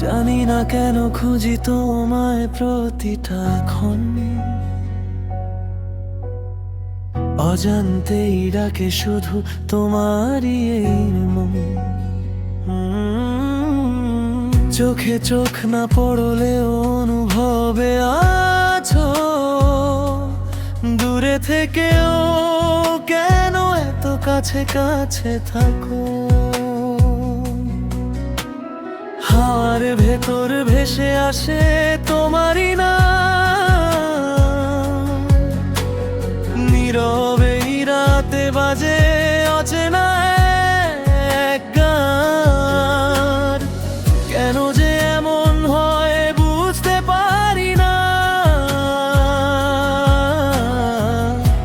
জানি না কেন খুঁজি তোমায় প্রতিটা ক্ষণ, অজান্তেই ডাকে শুধু তোমারই এই মন। চোখে চোখ না পড়লেও অনুভবে আছো, দূরে থেকেও কেন এত কাছে কাছে থাকো। হাওয়ার ভেতর ভেসে আসে তোমারই নাম, নীরবে রাতে বাজে অচেনা এক গান। কেন যে এমন হয় বুঝতে পারি না,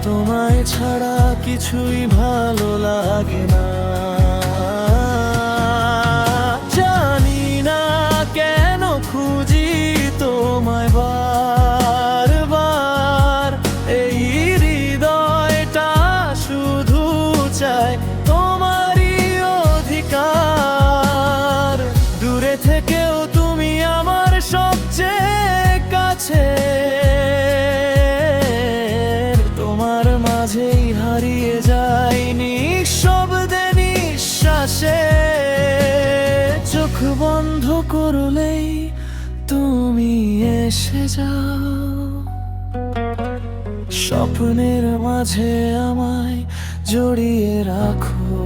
তোমায় ছাড়া কিছুই ভালো লাগে না। জানি না কেন খুঁজি তোমায় বারবার, এই হৃদয়টা শুধু চায় তোমারই অধিকার। দূরে থেকেও তুমি আমার সবচেয়ে কাছে, তোমার মাঝেই হারিয়ে যায় নিঃশব্দে নিঃশ্বাসে। চোখ বন্ধ করলেই তুমি এসে যাও, স্বপ্নের মাঝে আমায় জড়িয়ে রাখো।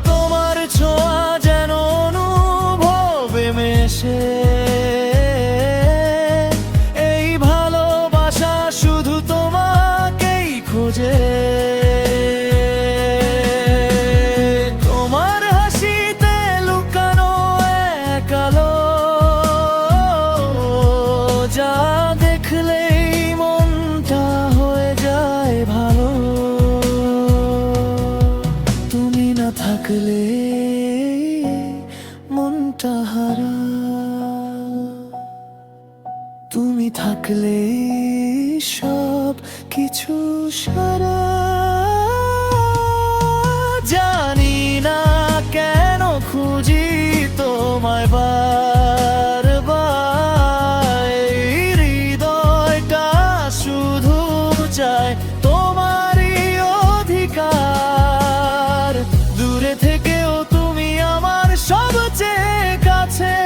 তোমার ছোঁয়া যেন অনুভবে মেশে, এই ভালোবাসা শুধু তোমাকেই খোঁজে। তোমার হাসিতে লুকানো এক আলো, যা দেখলেই মনটা হয়ে যায় ভালো। তুমি না থাকলে মনটা হারা, তুমি থাকলে সব কিছু সারা। জানি না কেন খুঁজি তোমায় বারবার, এই হৃদয়টা শুধু চায় তোমারই অধিকার। দূরে থেকেও তুমি আমার সবচেয়ে কাছে,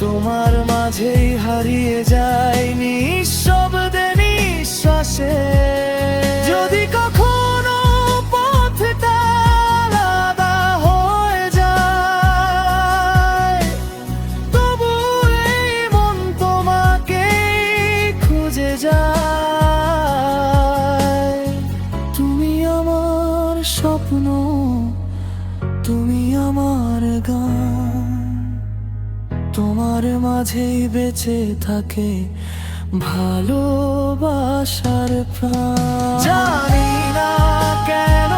তোমার মাঝেই হারিয়ে যায় নিঃশব্দে নিঃশ্বাসে। যদি কখনো পথটা আলাদা হয়ে যায়, তবু এই মন তোমাকেই খুঁজে যায়। তুমি আমার স্বপ্ন, তুমি আমার গান, তোমার মাঝেই বেঁচে থাকে ভালোবাসার প্রাণ। জানি না কেন